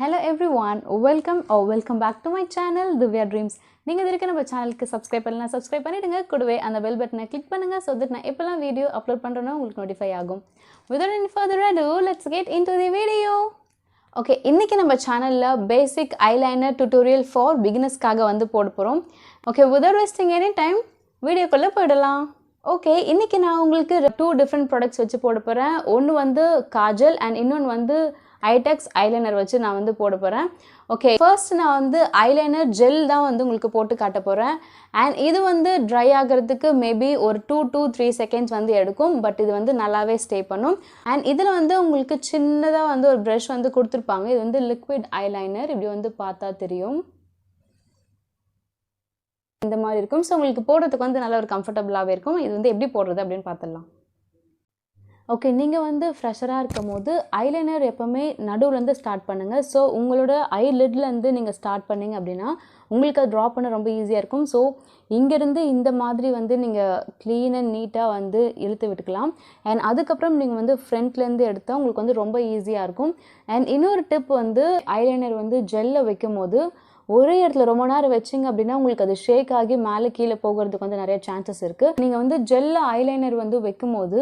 Hello everyone, welcome back to my channel Divya Dreams. நீங்க இதுக்கு நம்ம சேனலுக்கு subscribe பண்ணலாம் subscribe பண்ணிடுங்க கூடவே அந்த bell button-ஐ click பண்ணுங்க so that நான் எப்பலாம் வீடியோ அப்லோட் பண்றேனோ உங்களுக்கு notify ஆகும். Without any further ado, let's get into the video. Okay, இன்னைக்கு நம்ம சேனல்ல basic eyeliner tutorial for beginners-காக வந்து போட போறோம். Okay, without wasting any time, வீடியோக்குள்ள போய்டலாம். Okay, இன்னைக்கு நான் உங்களுக்கு two different products வச்சு போட போறேன். ஒன்னு வந்து காஜல் and இன்னொன்னு வந்து ஐடெக்ஸ் eyeliner வச்சு நான் வந்து போட போறேன். Okay, first நான் வந்து eyeliner gel தான் வந்து உங்களுக்கு போட்டு காட்ட போறேன். And இது வந்து dry ஆகிறதுக்கு maybe ஒரு 2 to 3 seconds வந்து எடுக்கும். பட் இது வந்து நல்லாவே ஸ்டே பண்ணும். And இதுல வந்து உங்களுக்கு சின்னதா வந்து ஒரு brush வந்து கொடுத்திருப்பாங்க. இது வந்து liquid eyeliner. இப்படி வந்து பார்த்தா தெரியும். இந்த மாதிரி இருக்கும். சோ உங்களுக்கு போடுறதுக்கு வந்து நல்ல ஒரு கம்ஃபர்ட்டபிளாவே இருக்கும். இது வந்து எப்படி போடுறது அப்படினு பார்த்தலாம். ஓகே, நீங்க வந்து ஃப்ரெஷரா இருக்கும்போது ஐலைனர் எப்பவுமே நடுவுல இருந்து ஸ்டார்ட் பண்ணுங்க. சோ உங்களோட ஐ லிட்ல இருந்து நீங்க ஸ்டார்ட் பண்ணீங்க அப்படினா உங்களுக்கு அது டிராப் பண்ண ரொம்ப ஈஸியா இருக்கும். சோ இங்க இருந்து இந்த மாதிரி வந்து நீங்க க்ளீன் அண்ட் நீட்டா வந்து இழுத்து விட்டுக்கலாம். and அதுக்கு அப்புறம் நீங்க வந்து ஃப்ரண்ட்ல இருந்து எடுத்தா உங்களுக்கு வந்து ரொம்ப ஈஸியா இருக்கும். and இன்னொரு டிப் வந்து ஐலைனர் வந்து ஜெல்ல வைக்கும்போது ஒரே இடத்துல ரொம்ப நேரம் வெச்சீங்க அப்படினா உங்களுக்கு அது ஷேக் ஆகி மேலே கீழ போகிறதுக்கு வந்து நிறைய சான்சஸ் இருக்கு. நீங்க வந்து ஜெல்ல ஐலைனர் வந்து வைக்கும்போது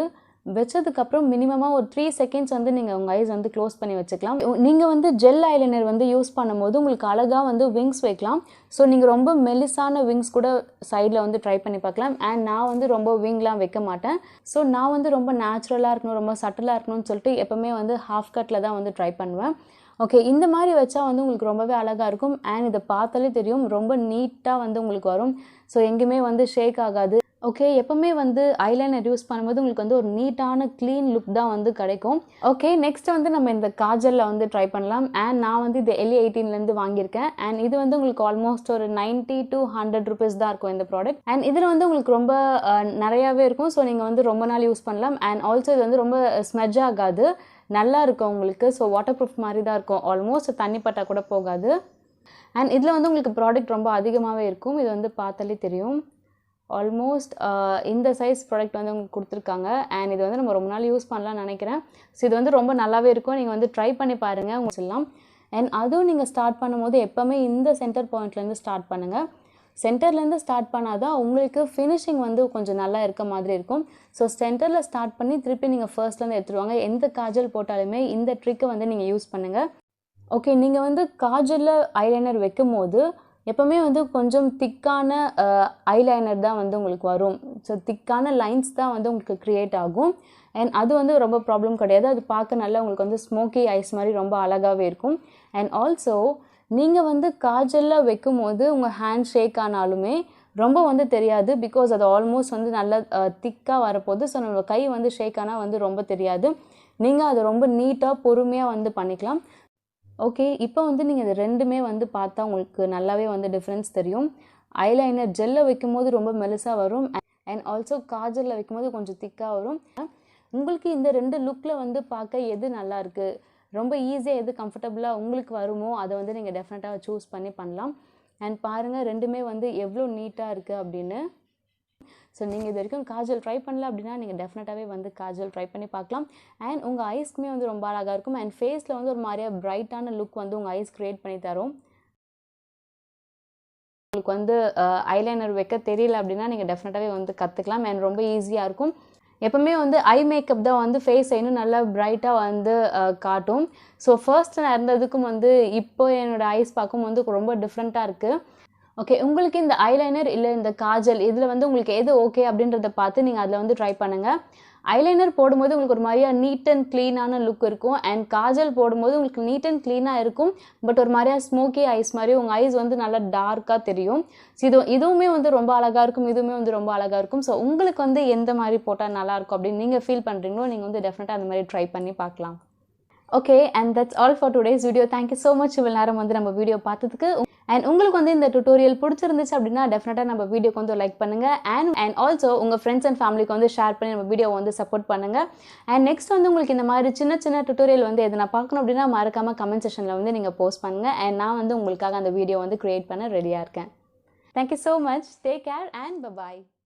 வெச்சதுக்கு அப்புறம் மினிமமா ஒரு 3 செகண்ட்ஸ் வந்து நீங்க உங்க ஐஸ் வந்து க்ளோஸ் பண்ணி வச்சுக்கலாம். நீங்க வந்து ஜெல் ஐலைனர் வந்து யூஸ் பண்ணும்போது உங்களுக்கு அழகா வந்து விங்ஸ் வைக்கலாம். சோ நீங்க ரொம்ப மெலிசான விங்ஸ் கூட சைடுல வந்து ட்ரை பண்ணி பார்க்கலாம். and நான் வந்து ரொம்ப விங்லாம் வைக்க மாட்டேன். சோ நான் வந்து ரொம்ப நேச்சுரலா இருக்கணும், ரொம்ப சட்டலா இருக்கணும்னு சொல்லிட்டு எப்பவுமே வந்து ஹாஃப் கட்ல தான் வந்து ட்ரை பண்ணுவேன். ஓகே, இந்த மாதிரி வச்சா வந்து உங்களுக்கு ரொம்பவே அழகா இருக்கும். and இத பார்த்தாலே தெரியும் ரொம்ப நீட்டா வந்து உங்களுக்கு வரும். சோ எங்கயுமே வந்து ஷேக் ஆகாது. ஓகே, எப்பவுமே வந்து ஐலைனர் யூஸ் பண்ணும்போது உங்களுக்கு வந்து ஒரு நீட்டான க்ளீன் லுக் தான் வந்து கிடைக்கும். ஓகே, நெக்ஸ்ட் வந்து நம்ம இந்த காஜல்ல வந்து ட்ரை பண்ணலாம். and நான் வந்து இது LE18 ல இருந்து வாங்கியிருக்கேன். and இது வந்து உங்களுக்கு ஆல்மோஸ்ட் ஒரு 90 to 100 rupees தான் இருக்கும் இந்த ப்ராடக்ட். and இதுல வந்து உங்களுக்கு ரொம்ப நிறையவே இருக்கும். சோ நீங்க வந்து ரொம்ப நாள் யூஸ் பண்ணலாம். and ஆல்சோ இது வந்து ரொம்ப ஸ்மெட்ஜ் ஆகாது, நல்லா இருக்கும் உங்களுக்கு. சோ வாட்டர் ப்ரூஃப் மாதிரி தான் இருக்கும். ஆல்மோஸ்ட் தண்ணி பட்டா கூட போகாது. and இதுல வந்து உங்களுக்கு ப்ராடக்ட் ரொம்ப அதிகமாவே இருக்கும். இது வந்து பார்த்தாலே தெரியும். ஆல்மோஸ்ட் இந்த சைஸ் ப்ராடக்ட் வந்து உங்களுக்கு கொடுத்துருக்காங்க. and இது வந்து நம்ம ரொம்ப நாள் யூஸ் பண்ணலாம்னு நினைக்கிறேன். ஸோ இது வந்து ரொம்ப நல்லாவே இருக்கும். நீங்கள் வந்து ட்ரை பண்ணி பாருங்க உங்களுக்கு சொல்லலாம். and அதுவும் நீங்கள் ஸ்டார்ட் பண்ணும்போது எப்போவுமே இந்த சென்டர் பாயிண்ட்லேருந்து ஸ்டார்ட் பண்ணுங்கள். சென்டர்லேருந்து ஸ்டார்ட் பண்ணாதான் உங்களுக்கு ஃபினிஷிங் வந்து கொஞ்சம் நல்லா இருக்க மாதிரி இருக்கும். ஸோ சென்டரில் ஸ்டார்ட் பண்ணி திருப்பி நீங்கள் ஃபர்ஸ்ட்லேருந்து எடுத்துருவாங்க. எந்த காஜல் போட்டாலுமே இந்த ட்ரிக்கை வந்து நீங்கள் யூஸ் பண்ணுங்கள். ஓகே, நீங்கள் வந்து காஜலில் ஐலைனர் வைக்கும் போது எப்பவுமே வந்து கொஞ்சம் திக்கான ஐலைனர் தான் வந்து உங்களுக்கு வரும். ஸோ திக்கான லைன்ஸ் தான் வந்து உங்களுக்கு கிரியேட் ஆகும். and அது வந்து ரொம்ப ப்ராப்ளம் கிடையாது. அது பார்க்க நல்லா உங்களுக்கு வந்து ஸ்மோக்கி ஐஸ் மாதிரி ரொம்ப அழகாகவே இருக்கும். and ஆல்சோ நீங்கள் வந்து காஜலில் வைக்கும் போது உங்கள் ஹேண்ட் ஷேக் ஆனாலுமே ரொம்ப வந்து தெரியாது. பிகாஸ் அது ஆல்மோஸ்ட் வந்து நல்லா திக்காக வரப்போகுது. ஸோ நம்ம கை வந்து ஷேக் ஆனால் வந்து ரொம்ப தெரியாது. நீங்கள் அதை ரொம்ப நீட்டாக பொறுமையாக வந்து பண்ணிக்கலாம். ஓகே, இப்போ வந்து நீங்கள் இது ரெண்டுமே வந்து பார்த்தா உங்களுக்கு நல்லாவே வந்து டிஃப்ரென்ஸ் தெரியும். ஐலைனர் ஜெல்ல வைக்கும்போது ரொம்ப மெலிசாக வரும். and ஆல்சோ காஜலில் வைக்கும்போது கொஞ்சம் திக்காக வரும். உங்களுக்கு இந்த ரெண்டு லுக்கில் வந்து பார்க்க எது நல்லா இருக்குது, ரொம்ப ஈஸியாக எது கம்ஃபர்டபுளாக உங்களுக்கு வருமோ அதை வந்து நீங்கள் டெஃபினட்டாக சூஸ் பண்ணி பண்ணலாம். and பாருங்கள் ரெண்டுமே வந்து எவ்வளோ நீட்டாக இருக்குது அப்படின்னு. ஸோ நீங்கள் இது வரைக்கும் காஜல் ட்ரை பண்ணல அப்படின்னா நீங்கள் டெஃபினட்டாகவே வந்து காஜல் ட்ரை பண்ணி பார்க்கலாம். and உங்கள் ஐஸ்க்குமே வந்து ரொம்ப அழகாக இருக்கும். and ஃபேஸில் வந்து ஒரு மாதிரியா பிரைட்டான லுக் வந்து உங்கள் ஐஸ் க்ரியேட் பண்ணி தரும். உங்களுக்கு வந்து ஐலைனர் வைக்க தெரியல அப்படின்னா நீங்கள் டெஃபினட்டாகவே வந்து கற்றுக்கலாம். and ரொம்ப ஈஸியாக இருக்கும். எப்பவுமே வந்து ஐ மேக்கப் தான் வந்து ஃபேஸை இன்னும் நல்லா பிரைட்டாக வந்து காட்டும். ஸோ ஃபர்ஸ்ட் நான் இருந்ததுக்கும் வந்து இப்போ என்னோடய ஐஸ் பார்க்கும் வந்து ரொம்ப டிஃப்ரெண்ட்டாக இருக்குது. ஓகே, உங்களுக்கு இந்த ஐலைனர் இல்லை இந்த காஜல் இதில் வந்து உங்களுக்கு எது ஓகே அப்படின்றத பார்த்து நீங்கள் அதில் வந்து ட்ரை பண்ணுங்கள். ஐலைனர் போடும்போது உங்களுக்கு ஒரு மாதிரியா நீட் அண்ட் க்ளீனான லுக் இருக்கும். and காஜல் போடும்போது உங்களுக்கு நீட் அண்ட் க்ளீனாக இருக்கும். பட் ஒரு மாதிரியா ஸ்மோக்கி ஐஸ் மாதிரி உங்கள் ஐஸ் வந்து நல்லா டார்க்காக தெரியும். ஸோ இதுவுமே வந்து ரொம்ப அழகாக இருக்கும், இதுவுமே வந்து ரொம்ப அழகாக இருக்கும். ஸோ உங்களுக்கு வந்து எந்த மாதிரி போட்டால் நல்லாயிருக்கும் அப்படின்னு நீங்கள் ஃபீல் பண்ணுறீங்களோ நீங்கள் வந்து டெஃபினட்டாக அந்த மாதிரி ட்ரை பண்ணி பார்க்கலாம். Okay, and that's all for today's video. Thank you so much இவ்வளோ நேரம் வந்து நம்ம வீடியோ பார்த்ததுக்கு. and உங்களுக்கு வந்து இந்த டுட்டோரியல் பிடிச்சிருந்துச்சு அப்படின்னா டெஃபினட்டாக நம்ம வீடியோக்கு வந்து லைக் பண்ணுங்கள். and ஆல்சோ உங்கள் ஃப்ரெண்ட்ஸ் அண்ட் ஃபேமிலிக்கு வந்து ஷேர் பண்ணி நம்ம வீடியோ வந்து சப்போர்ட் பண்ணுங்கள். and நெக்ஸ்ட் வந்து உங்களுக்கு இந்த மாதிரி சின்ன சின்ன டுட்டோரியல் வந்து எது நான் பார்க்கணும் அப்படின்னா மறக்காமல் கமெண்ட் செக்ஷனில் வந்து நீங்கள் போஸ்ட் பண்ணுங்கள். and நான் வந்து உங்களுக்காக அந்த வீடியோ வந்து க்ரியேட் பண்ண ரெடியாக இருக்கேன். Thank you so much. Take care and bye-bye.